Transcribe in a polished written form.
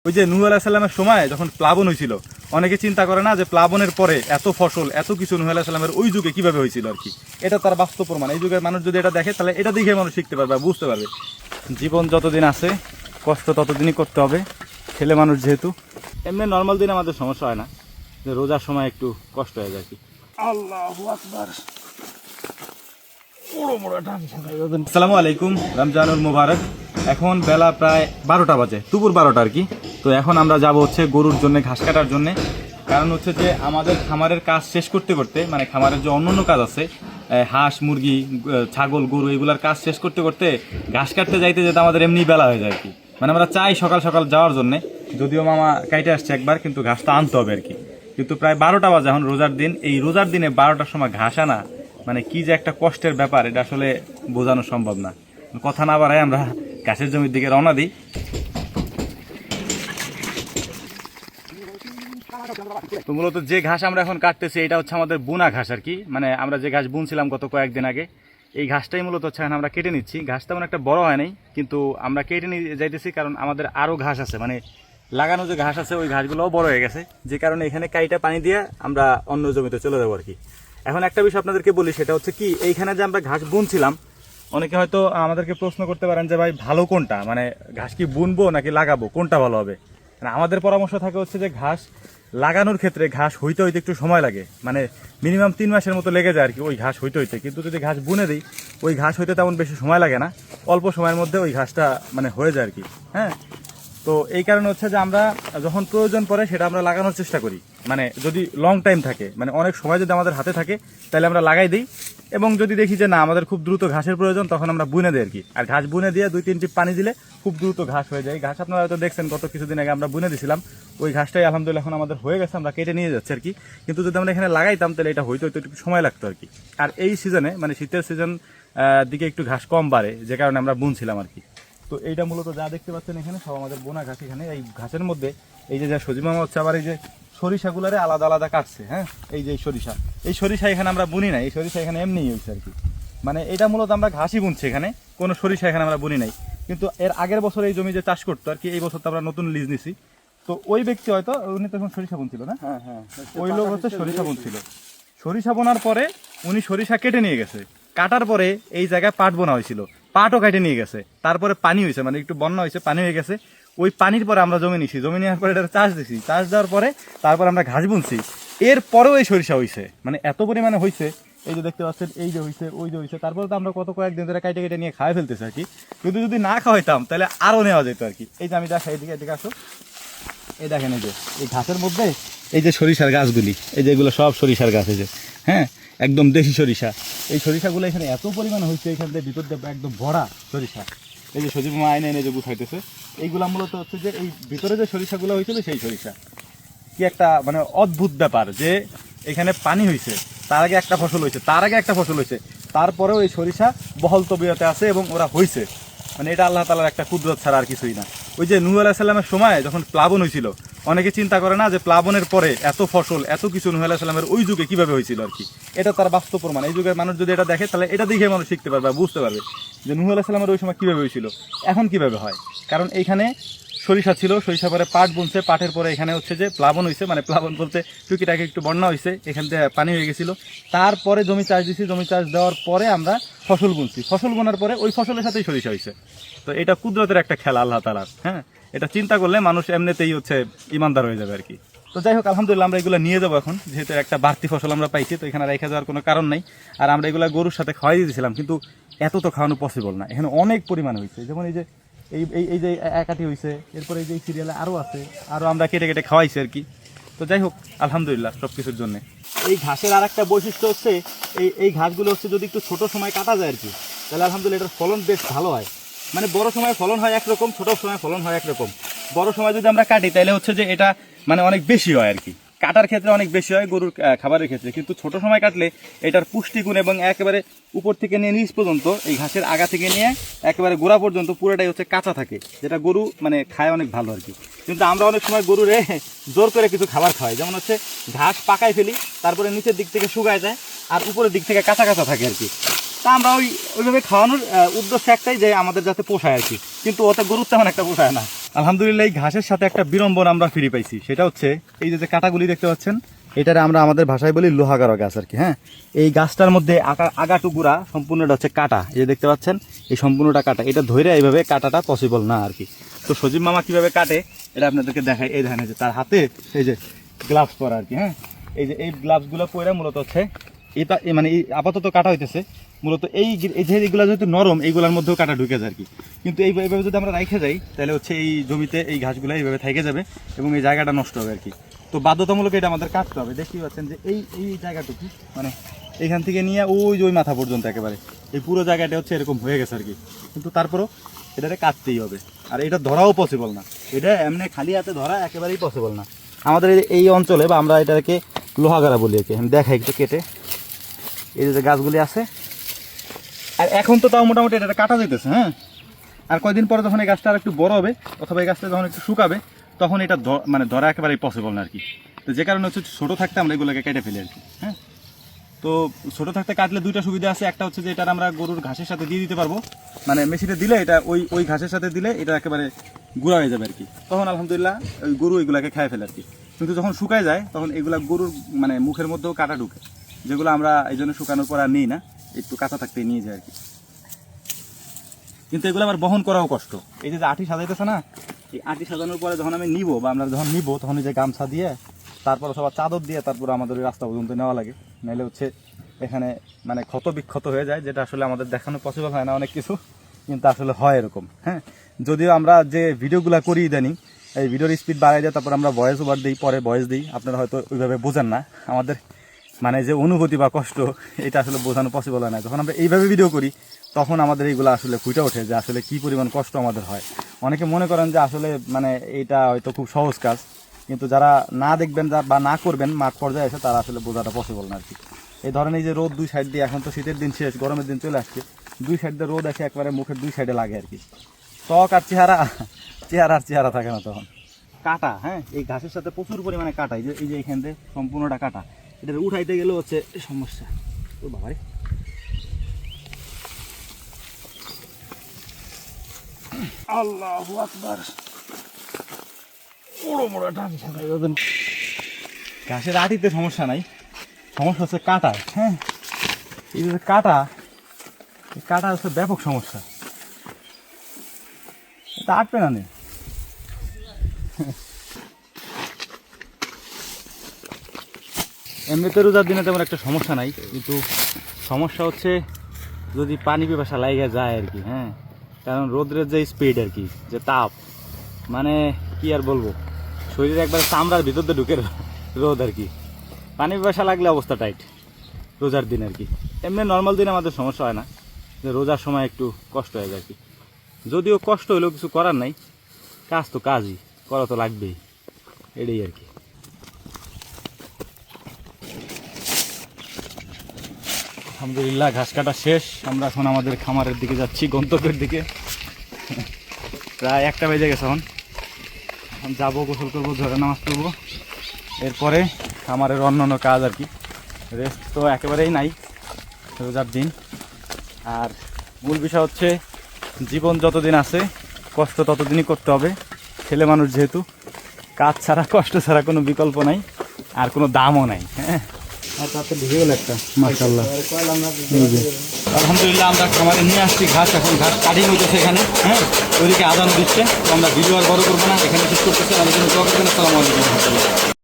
ওই যে নূহ আলাইহিস সালামের সময় যখন প্লাবন হয়েছিল, অনেকে চিন্তা করে না যে প্লাবনের পরে এত ফসল এত কিছু নূহ আলাইহিস সালামের ওই যুগে কিভাবে হয়েছিল আর কি। এটা তার বাস্তব প্রমাণ। এই যুগের মানুষ যদি এটা দেখে তাহলে এটা দেখে মানুষ শিখতে পারবে, বুঝতে পারবে জীবন যতদিন আছে কষ্ট ততদিনই করতে হবে, ছেলে মানুষ যেহেতু। এমনি নর্মাল দিন আমাদের সমস্যা হয় না, যে রোজার সময় একটু কষ্ট হয়ে যায় কি। আল্লাহু আকবার। আসসালামু আলাইকুম, রমজানুল মুবারক। এখন বেলা প্রায় 12টা বাজে, দুপুর 12টা আর কি। তো এখন আমরা যাব হচ্ছে গরুর জন্য ঘাস কাটার জন্য। কারণ হচ্ছে যে আমাদের খামারের কাজ শেষ করতে করতে, মানে খামারের যে অন্য কাজ আছে, হাঁস মুরগি ছাগল গরু এগুলার কাজ শেষ করতে করতে ঘাস কাটতে যাইতে যেতে আমাদের এমনি বেলা হয়ে যায় আর কি। মানে আমরা চাই সকাল সকাল যাওয়ার জন্যে, যদিও মামা কাইটে আসছে একবার, কিন্তু ঘাসটা আনতে হবে আর কি। কিন্তু প্রায় 12টা বাজে এখন, রোজার দিন। এই রোজার দিনে 12টার সময় ঘাস আনা মানে কি যে একটা কষ্টের ব্যাপার, এটা আসলে বোঝানো সম্ভব না। কথা না বাড়ায় আমরা ঘাসের জমির দিকে রওনা দিই। তো মূলত যে ঘাস আমরা এখন কাটতেছি এটা হচ্ছে আমাদের বুনা ঘাস আর কি। মানে আমরা যে ঘাস বুনছিলাম গত কয়েকদিন আগে, এই ঘাসটাই মূলত হচ্ছে এখন আমরা কেটে নিচ্ছি। ঘাসটা তেমন একটা বড় হয় নাই, কিন্তু আমরা কেটে নিয়ে যাইতেছি কারণ আমাদের আরও ঘাস আছে, মানে লাগানো যে ঘাস আছে ওই ঘাসগুলোও বড় হয়ে গেছে, যে কারণে এখানে কাইটা পানি দিয়ে আমরা অন্য জমিতে চলে যাবো আর কি। এখন একটা বিষয় আপনাদেরকে বলি, সেটা হচ্ছে কি, এইখানে যে আমরা ঘাস বুনছিলাম, অনেকে হয়তো আমাদেরকে প্রশ্ন করতে পারেন যে ভাই ভালো কোনটা, মানে ঘাস কি বুনবো নাকি লাগাবো, কোনটা ভালো হবে। মানে আমাদের পরামর্শ থাকে হচ্ছে যে ঘাস লাগানোর ক্ষেত্রে ঘাস হইতে হইতে একটু সময় লাগে, মানে মিনিমাম 3 মাসের মতো লেগে যায় আর কি ওই ঘাস হইতে হইতে। কিন্তু যদি ঘাস বুনে দিই, ওই ঘাস হইতে তেমন বেশি সময় লাগে না, অল্প সময়ের মধ্যে ওই ঘাসটা মানে হয়ে যায় আর কি। হ্যাঁ, তো এই কারণে হচ্ছে যে আমরা যখন প্রয়োজন পড়ে সেটা আমরা লাগানোর চেষ্টা করি। মানে যদি লং টাইম থাকে, মানে অনেক সময় যদি আমাদের হাতে থাকে, তাহলে আমরা লাগাই দিই। এবং যদি দেখি যে না আমাদের খুব দ্রুত ঘাসের প্রয়োজন, তখন আমরা বুনে দিই আর কি। আর ঘাস বুনে দিয়ে 2-3 টিপ পানি দিলে খুব দ্রুত ঘাস হয়ে যায়। ঘাস আপনারা হয়তো দেখছেন গত কিছুদিন আগে আমরা বুনে দিয়েছিলাম, ওই ঘাসটাই আলহামদুলিল্লাহ এখন আমাদের হয়ে গেছে, আমরা কেটে নিয়ে যাচ্ছি আর কি। কিন্তু যদি আমরা এখানে লাগাইতাম তাহলে এটা হইতে হইতে একটু সময় লাগতো আর কি। আর এই সিজনে মানে শীতের সিজন দিকে একটু ঘাস কম বাড়ে, যে কারণে আমরা বুনছিলাম আর কি। তো এইটা মূলত যা দেখতে পাচ্ছেন এখানে সব আমাদের বোনা ঘাস। এখানে এই ঘাসের মধ্যে এই যে যা সজিমামা হচ্ছে, আবার এই যে সরিষাগুলারে আলাদা আলাদা কাটছে। হ্যাঁ, এই যে এই সরিষা এখানে আমরা বুনি নাই, এই সরিষা এখানে এমনিই হয়েছে আর কি। মানে এটা মূলত আমরা ঘাসই বুনছি, এখানে কোনো সরিষা এখানে আমরা বুনি নাই। কিন্তু এর আগের বছর এই জমি যে চাষ করতো আর কি, এই বছর তো আমরা নতুন লিজ নিছি। তো ওই ব্যক্তি হয়তো উনি তখন সরিষা বুনছিল না, হ্যাঁ হ্যাঁ, ওই লোক হচ্ছে সরিষা বুনছিল। সরিষা বোনার পরে উনি সরিষা কেটে নিয়ে গেছে, কাটার পরে এই জায়গায় পাট বোনা হয়েছিল, পাটও কেটে নিয়ে গেছে। তারপরে পানি হয়েছে, মানে একটু বন্যা হয়েছে, পানি হয়ে গেছে। ওই পানির পরে আমরা জমি নিছি, জমি নেওয়ার পরে এটা চাষ দিছি, চাষ দেওয়ার পরে তারপর আমরা ঘাস বুনছি। এরপরেও এই সরিষা হয়েছে, মানে এত পরিমাণে হয়েছে। এই যে দেখতে পাচ্ছেন, এই যে হয়েছে, ওই যে হয়েছে। তারপরে তো আমরা কত কয়েকদিন ধরে কেটে কেটে নিয়ে খাওয়া ফেলতেছি আর কি। কিন্তু যদি না খাওয়াইতাম তাহলে আরও নেওয়া যেত আর কি। এই যে আমি দেখাই, এদিকে আসো, এই দেখেন এই যে এই ঘাসের মধ্যে এই যে সরিষার গাছগুলি, এই যে এগুলো সব সরিষার গাছ, এই যে হ্যাঁ একদম দেশি সরিষা। এই সরিষাগুলো এখানে এত পরিমাণে হয়েছে, এখান থেকে ভিতর দিয়ে একদম ভরা সরিষা। এই যে সজিমা আইনে এনে যে গুছাইতেছে, এইগুলা মূলত হচ্ছে যে এই ভিতরে যে সরিষাগুলো হয়েছিল সেই সরিষা। কি একটা মানে অদ্ভুত ব্যাপার যে এখানে পানি হয়েছে, তার আগে একটা ফসল হয়েছে, তার আগে একটা ফসল হয়েছে, তারপরেও এই সরিষা বহল তবিয়তে আছে এবং ওরা হয়েছে। মানে এটা আল্লাহ তাআলার একটা কুদরত ছাড়া আর কিছুই না। ওই যে নূহ আলাইহিস সালামের সময় যখন প্লাবন হয়েছিল, অনেকে চিন্তা করে না যে প্লাবনের পরে এত ফসল এত কিছু নূহ আলাইহিস সালামের ওই যুগে কিভাবে হয়েছিল আর কি। এটা তার বাস্তব প্রমাণ। এই যুগের মানুষ যদি এটা দেখে তাহলে এটা দেখে মানুষ শিখতে পারবে, বুঝতে পারবে যে নূহ আলাইহিস সালামের ওই সময় কিভাবে হয়েছিল, এখন কিভাবে হয়। কারণ এইখানে সরিষা ছিল, সরিষা পরে পাট বুনছে, পাটের পরে এখানে হচ্ছে যে প্লাবন হয়েছে, মানে প্লাবন বলতে টুকিটাকে একটু বন্যা হয়েছে, এখান থেকে পানি হয়ে গেছিলো। তারপরে জমি চাষ দিছি, জমি চাষ দেওয়ার পরে আমরা ফসল বুনছি, ফসল বোনার পরে ওই ফসলের সাথেই সরিষা হয়েছে। তো এটা কুদরতের একটা খেলা আল্লাহ তাআলার। হ্যাঁ, এটা চিন্তা করলে মানুষ এমনিতেই হচ্ছে ইমানদার হয়ে যাবে আর কি। তো যাই হোক, আলহামদুলিল্লাহ আমরা এগুলো নিয়ে যাবো এখন, যেহেতু একটা বাড়তি ফসল আমরা পাইছি, তো এখানে রেখে যাওয়ার কোনো কারণ নাই। আর আমরা এগুলো গরুর সাথে খাওয়াই দিয়েছিলাম, কিন্তু এত তো খাওয়ানো পসিবল না, এখানে অনেক পরিমাণে হয়েছে। যেমন এই যে এই যে একাটি হয়েছে, এরপরে এই যে সিরিয়ালে আরও আছে, আরও আমরা কেটে কেটে খাওয়াইছি আর কি। তো যাই হোক, আলহামদুলিল্লাহ সব কিছুর জন্যে। এই ঘাসের আর একটা বৈশিষ্ট্য হচ্ছে এই ঘাসগুলো হচ্ছে যদি একটু ছোটো সময় কাটা যায় আর কি, তাহলে আলহামদুলিল্লাহ এটার ফলন বেশ ভালো হয়। মানে বড় সময় ফলন হয় একরকম, ছোটো সময় ফলন হয় একরকম। বড় সময় যদি আমরা কাটি তাহলে হচ্ছে যে এটা মানে অনেক বেশি হয় আর কি, কাটার ক্ষেত্রে অনেক বেশি হয় গরুর খাবারের ক্ষেত্রে। কিন্তু ছোট সময় কাটলে এটার পুষ্টিগুণ এবং একেবারে উপর থেকে নিয়ে নিচ পর্যন্ত, এই ঘাসের আগা থেকে নিয়ে একেবারে গোড়া পর্যন্ত পুরোটাই হচ্ছে কাঁচা থাকে, যেটা গরু মানে খায় অনেক ভালো আর কি। কিন্তু আমরা অনেক সময় গরুরে জোর করে কিছু খাবার খাওয়াই, যেমন হচ্ছে ঘাস পাকাই ফেলি, তারপরে নিচের দিক থেকে শুকায় যায় আর উপরের দিক থেকে কাঁচা কাঁচা থাকে আর কি। তা আমরা ওইভাবে খাওয়ানোর উদ্দেশ্য একটাই যে আমাদের যাতে পোষায় আর কি, কিন্তু ওতে গরুর তেমন একটা পোষায় না। আলহামদুলিল্লাহ এই ঘাসের সাথে একটা বিড়ম্বনা আমরা ফিরে পাইছি, সেটা হচ্ছে এই যে কাঁটাগুলি দেখতে পাচ্ছেন, এটারে আমরা আমাদের ভাষায় বলি লোহাগাড়া গাছ আর কি। হ্যাঁ, এই গাছটার মধ্যে আগাটুকুরা সম্পূর্ণটা হচ্ছে কাটা, এই যে দেখতে পাচ্ছেন এই সম্পূর্ণটা কাটা, এটা ধরে এইভাবে কাটাটা পসিবল না আর কি। তো সজীব মামা কিভাবে কাটে এটা আপনাদেরকে দেখায়। এই দেখেন যে তার হাতে এই যে গ্লাভস পরা আর কি। হ্যাঁ, এই যে এই গ্লাভসগুলো পরে মূলত হচ্ছে এটা মানে এই আপাতত কাটা হইতেছে মূলত এই যেগুলো যেহেতু নরম এইগুলোর মধ্যেও কাটা ঢুকে যায় আর কি। কিন্তু এইভাবে যদি আমরা রাইখে যাই তাহলে হচ্ছে এই জমিতে এই ঘাসগুলো এইভাবে থেকে যাবে এবং এই জায়গাটা নষ্ট হবে আর কি। তো বাধ্যতামূলক এটা আমাদের কাটতে হবে। দেখতেই পাচ্ছেন যে এই জায়গাটুকু মানে এইখান থেকে নিয়ে ওই মাথা পর্যন্ত একেবারে এই পুরো জায়গাটা হচ্ছে এরকম হয়ে গেছে আর কি। কিন্তু তারপরও এটাকে কাটতেই হবে, আর এটা ধরাও পসিবল না, এটা এমনি খালি হাতে ধরা একেবারেই পসিবল না আমাদের এই অঞ্চলে, বা আমরা এটাকে লোহাগাড়া বলি আর কি। আমি দেখাই একটু কেটে, এই যে গাছগুলি আছে, আর এখন তো তাও মোটামুটি এটা কাটা যেতেছে। হ্যাঁ, আর কয়দিন পরে যখন এই গাছটা আর একটু বড় হবে অথবা এই গাছটা যখন একটু শুকাবে তখন এটা মানে ধরা একেবারেই পসিবল না আর কি। তো যে কারণে হচ্ছে ছোটো থাকতে আমরা এগুলোকে কেটে ফেলি আর কি। হ্যাঁ, তো ছোটো থাকতে কাটলে দুইটা সুবিধা আছে, একটা হচ্ছে যে এটা আমরা গরুর ঘাসের সাথে দিয়ে দিতে পারবো, মানে মেশিনে দিলে এটা ওই ঘাসের সাথে দিলে এটা একেবারে গুঁড়া হয়ে যাবে আর কি। তখন আলহামদুলিল্লাহ ওই গরু এগুলাকে খেয়ে ফেলে আর কি। কিন্তু যখন শুকায় যায় তখন এগুলা গরুর মানে মুখের মধ্যেও কাটা ঢুকে, যেগুলো আমরা এই জন্য শুকানোর পর আর নিই না, একটু কাঁচা থাকতেই নিয়ে যায় আর কি। কিন্তু এগুলো আবার বহন করাও কষ্ট। এই যে আটি সাজাইতেছে না, এই আটি সাজানোর পরে যখন আমি নিব বা আমরা যখন নিব তখন এই যে গামছা দিয়ে তারপর সবার চাদর দিয়ে তারপর আমাদের ওই রাস্তা পর্যন্ত নেওয়া লাগে, নাহলে হচ্ছে এখানে মানে ক্ষত বিক্ষত হয়ে যায়, যেটা আসলে আমাদের দেখানো পসিবল হয় না অনেক কিছু, কিন্তু আসলে হয় এরকম। হ্যাঁ, যদিও আমরা যে ভিডিওগুলো করি ইদানিং এই ভিডিওর স্পিড বাড়াই যায়, তারপর আমরা ভয়েস ওভার দিই, পরে ভয়েস দিই, আপনারা হয়তো ওইভাবে বোঝেন না আমাদের মানে যে অনুভূতি বা কষ্ট, এটা আসলে বোঝানো পসিবল হয় না। যখন আমরা এইভাবে ভিডিও করি তখন আমাদের এইগুলো আসলে ফুটে ওঠে যে আসলে কী পরিমাণ কষ্ট আমাদের হয়। অনেকে মনে করেন যে আসলে মানে এটা হয়তো খুব সহজ কাজ, কিন্তু যারা না দেখবেন বা না করবেন মাঠ পর্যায়ে এসে তারা আসলে বোঝাটা পসিবল না আর কি। এই ধরেন এই যে রোদ দুই সাইড দিয়ে, এখন তো শীতের দিন শেষ, গরমের দিন চলে আসছে, দুই সাইড দিয়ে রোদ এসে একবারে মুখের দুই সাইডে লাগে আর কি। ত্বক আর চেহারা থাকে না তখন। কাটা, হ্যাঁ, এই ঘাসের সাথে প্রচুর পরিমাণে কাটা, এই যে এইখান থেকে সম্পূর্ণটা কাটা, এটা উঠাইতে গেলেও হচ্ছে সমস্যা। ও বাবারে, আল্লাহু আকবার, ঘাসের আটিতে সমস্যা নাই, সমস্যা হচ্ছে কাটায়। হ্যাঁ, এই যে কাটা হচ্ছে ব্যাপক সমস্যা, এটা আটবে না নেই। এমনিতে রোজার দিনে তেমন একটা সমস্যা নাই, কিন্তু সমস্যা হচ্ছে যদি পানি পিপাসা লাগা যায় আর কি। হ্যাঁ, কারণ রোদ্রের যে স্পিড আর কি, যে তাপ, মানে কি আর বলবো, শরীরে একবার চামড়ার ভিতর দিয়ে ঢুকে রোদ আর কি। পানি পিপাসা লাগলে অবস্থা টাইট রোজার দিন আর কি। এমনি নর্মাল দিনে আমাদের সমস্যা হয় না, যে রোজার সময় একটু কষ্ট হয়ে যায় আর কি। যদিও কষ্ট হলেও কিছু করার নাই, কাজ তো কাজই, করা তো লাগবেই, এটাই আর কি। আলহামদুলিল্লাহ ঘাস কাটা শেষ, আমরা এখন আমাদের খামারের দিকে যাচ্ছি, গন্তব্যের দিকে। প্রায় 1টা বেজে গেছে, এখন যাবো, গোসল করবো, ঝরে নামাজ পড়বো, এরপরে খামারের অন্যান্য কাজ আর কি। রেস্ট তো একেবারেই নাই রোজার দিন। আর মূল বিষয় হচ্ছে জীবন যতদিন আছে কষ্ট ততদিনই করতে হবে, ছেলে মানুষ যেহেতু, কাজ ছাড়া কষ্ট ছাড়া কোনো বিকল্প নাই, আর কোনো দামও নাই। হ্যাঁ, আর তাতে ঢুকে গেল একটা, মাশাআল্লাহ। আলহামদুলিল্লাহ আমরা খামারে নিয়ে আসছি ঘাস, এখন ঘাস কাটিং হইতেছে এখানে। হ্যাঁ, ওইদিকে আদান দিচ্ছে, তো আমরা ভিডিও আর বড় করবো না, এখানে শেষ করতেছি। আমাদের জন্য আসসালামু আলাইকুম।